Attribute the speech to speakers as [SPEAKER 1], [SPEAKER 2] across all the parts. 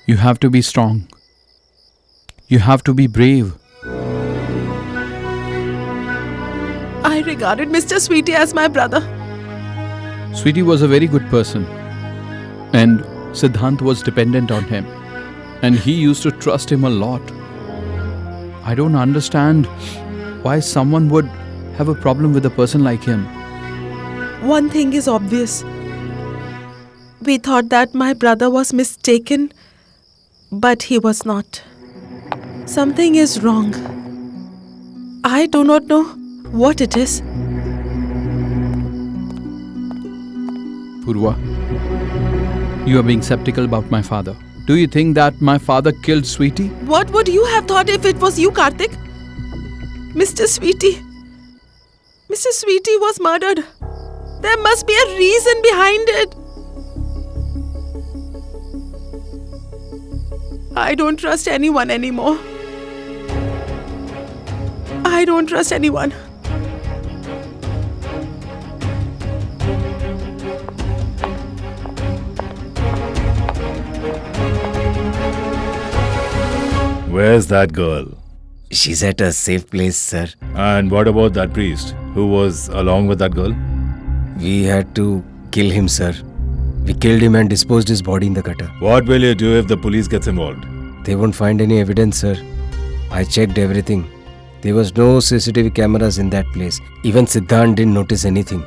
[SPEAKER 1] You have to be strong. You have to be brave.
[SPEAKER 2] I regarded Mr. Sweetie as my brother.
[SPEAKER 1] Sweetie was a very good person. And Siddhant was dependent on him. And he used to trust him a lot. I don't understand why someone would have a problem with a person like him.
[SPEAKER 2] One thing is obvious. We thought that my brother was mistaken, but he was not. Something is wrong. I do not know what it is.
[SPEAKER 1] Purva, you are being skeptical about my father. Do you think that my father killed Sweetie?
[SPEAKER 2] What would you have thought if it was you, Karthik? Mr. Sweetie. Mr. Sweetie was murdered. There must be a reason behind it. I don't trust anyone anymore. I don't trust anyone.
[SPEAKER 3] Where's that girl?
[SPEAKER 4] She's at a safe place, sir.
[SPEAKER 3] And what about that priest who was along with that girl?
[SPEAKER 4] We had to kill him, sir. We killed him and disposed his body in the gutter.
[SPEAKER 3] What will you do if the police gets involved?
[SPEAKER 4] They won't find any evidence, sir. I checked everything. There was no CCTV cameras in that place. Even Siddhant didn't notice anything.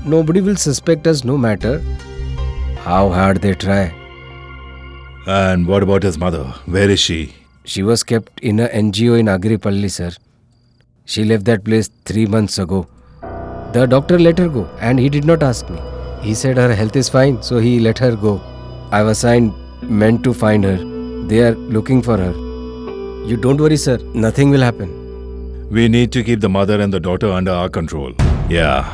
[SPEAKER 4] Nobody will suspect us no matter how hard they try.
[SPEAKER 3] And what about his mother? Where is she?
[SPEAKER 4] She was kept in a NGO in Agripalli, sir. She left that place 3 months ago. The doctor let her go and he did not ask me. He said her health is fine, so he let her go. I was assigned men to find her. They are looking for her. You don't worry, sir. Nothing will happen.
[SPEAKER 3] We need to keep the mother and the daughter under our control. Yeah.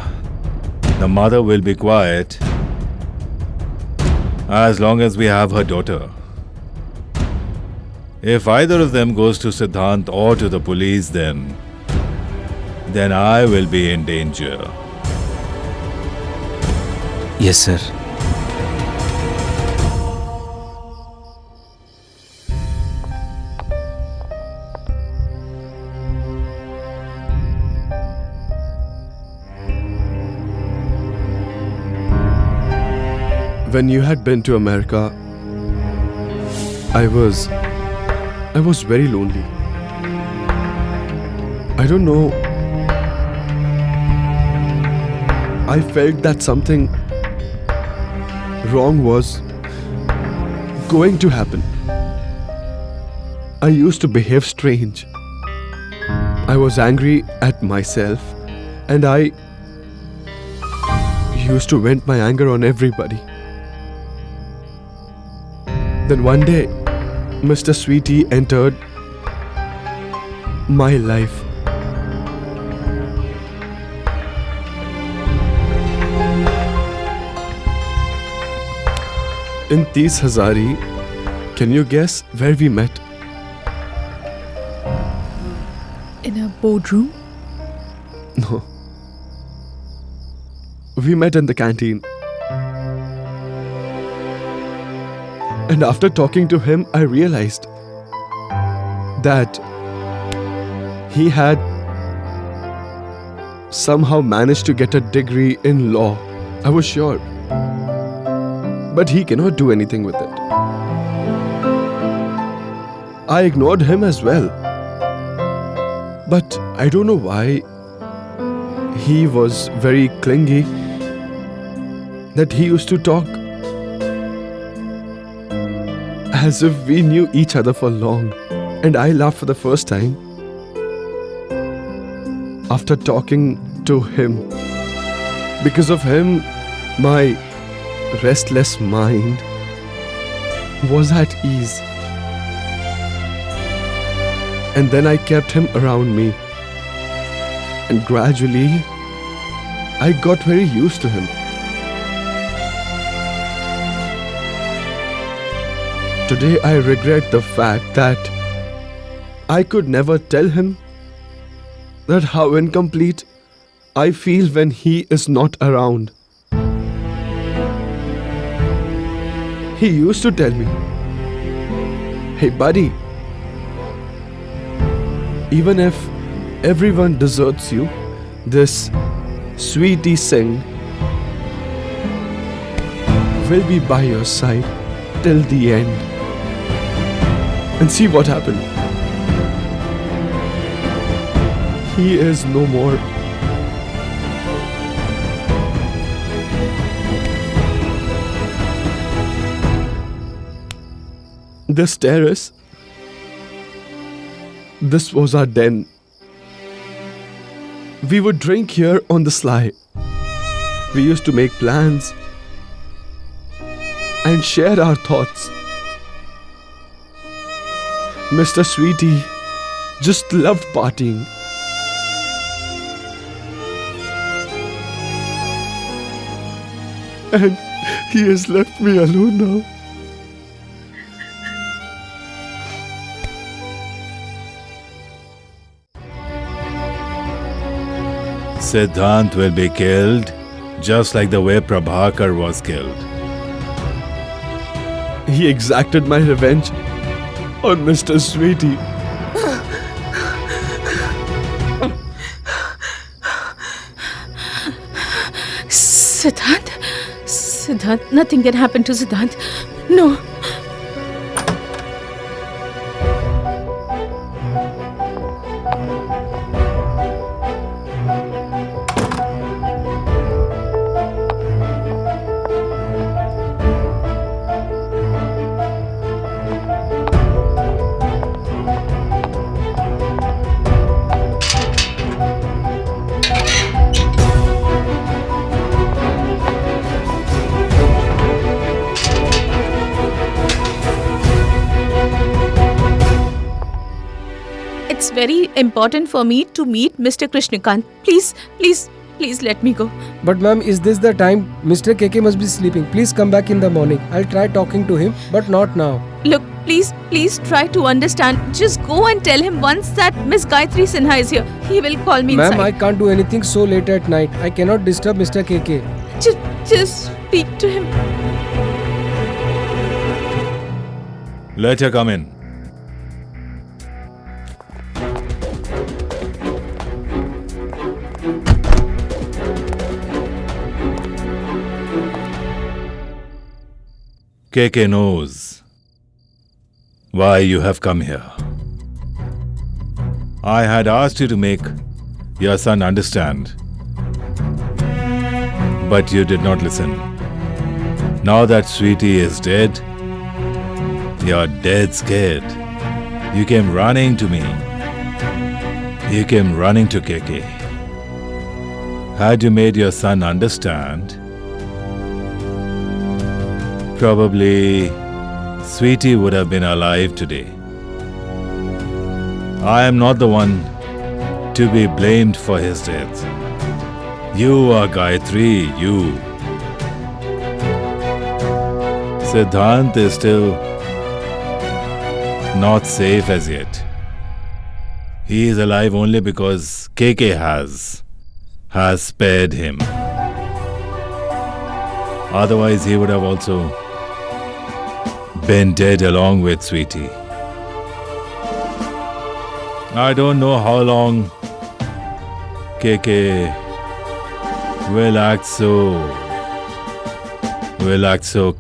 [SPEAKER 3] The mother will be quiet as long as we have her daughter. If either of them goes to Siddhant or to the police, then I will be in danger.
[SPEAKER 4] Yes, sir.
[SPEAKER 5] When you had been to America, I was very lonely. I don't know. I felt that something wrong was going to happen. I used to behave strange. I was angry at myself and I used to vent my anger on everybody. Then one day, Mr. Sweetie entered my life. In Tees Hazari, can you guess where we met?
[SPEAKER 6] In a boardroom?
[SPEAKER 5] No. We met in the canteen. And after talking to him, I realized that he had somehow managed to get a degree in law. I was sure. But he cannot do anything with it. I ignored him as well. But I don't know why he was very clingy, that he used to talk as if we knew each other for long. And I laughed for the first time after talking to him. Because of him, my restless mind was at ease. And then I kept him around me. And gradually, I got very used to him. Today I regret the fact that I could never tell him that how incomplete I feel when he is not around. He used to tell me Hey, buddy. Even if everyone deserts you, this Sweetie Singh will be by your side till the end. And see what happened. He is no more. This terrace, this was our den. We would drink here on the sly. We used to make plans and share our thoughts. Mr. Sweetie just loved partying. And he has left me alone now.
[SPEAKER 3] Siddhant will be killed just like the way Prabhakar was killed.
[SPEAKER 5] He exacted my revenge on Mr. Sweetie.
[SPEAKER 6] Siddhant? Siddhant, nothing can happen to Siddhant. No. It's very important for me to meet Mr. Krishnakant. Please let me go.
[SPEAKER 4] But ma'am, is this the time? Mr. KK must be sleeping. Please come back in the morning. I'll try talking to him, but not now.
[SPEAKER 6] Look, please try to understand. Just go and tell him once that Miss Gayatri Sinha is here. He will call me inside.
[SPEAKER 4] Ma'am, I can't do anything so late at night. I cannot disturb Mr. KK.
[SPEAKER 6] Just speak to him.
[SPEAKER 3] Let her come in. KK knows why you have come here. I had asked you to make your son understand, but you did not listen. Now that Sweetie is dead, you're dead scared. You came running to me. You came running to KK. Had you made your son understand, probably Sweetie would have been alive today. I am not the one to be blamed for his death. You are Gayatri, you. Siddhant is still not safe as yet. He is alive only because KK has spared him. Otherwise, he would have also been dead along with Sweetie. I don't know how long KK will act so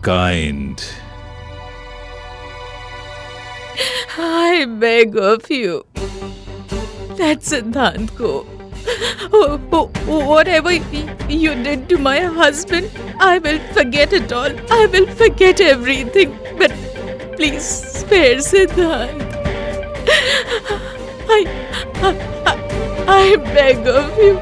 [SPEAKER 3] kind.
[SPEAKER 6] I beg of you. Let Siddhant go. Whatever you did to my husband, I will forget it all. I will forget everything. But please spare Siddhant. I beg of you.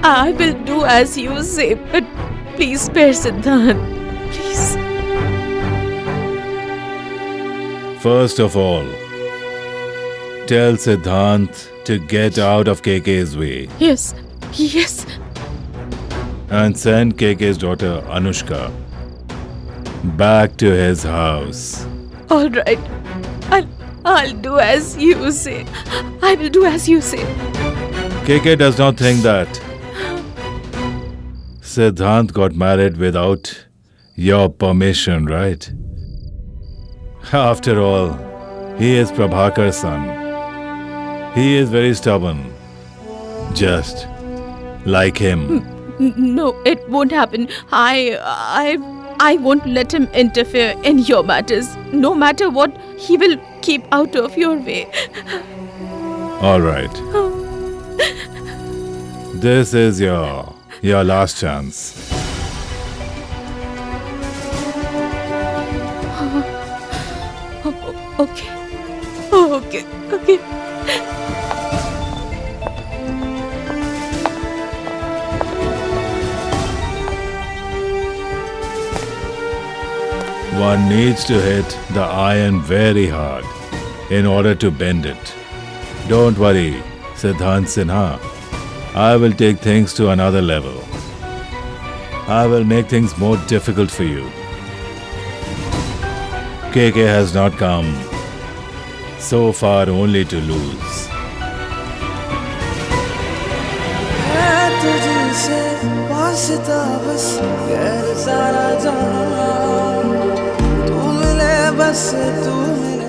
[SPEAKER 6] I will do as you say, but please spare Siddhant. Please.
[SPEAKER 3] First of all, tell Siddhant to get out of KK's way
[SPEAKER 6] Yes.
[SPEAKER 3] and send KK's daughter Anushka back to his house.
[SPEAKER 6] All right. I'll do as you say. I will do as you say.
[SPEAKER 3] KK does not think that Siddhant got married without your permission, right? After all, he is Prabhakar's son. He is very stubborn. Just like him.
[SPEAKER 6] No, it won't happen. I won't let him interfere in your matters. No matter what, he will keep out of your way.
[SPEAKER 3] All right. This is your last chance.
[SPEAKER 6] Okay. Okay. Okay.
[SPEAKER 3] One needs to hit the iron very hard in order to bend it. Don't worry, Siddhant Sinha. I will take things to another level. I will make things more difficult for you. KK has not come so far only to lose.
[SPEAKER 7] है तुझसे वास्ता बस गैर सारा जहां तू मिले बस तू मिले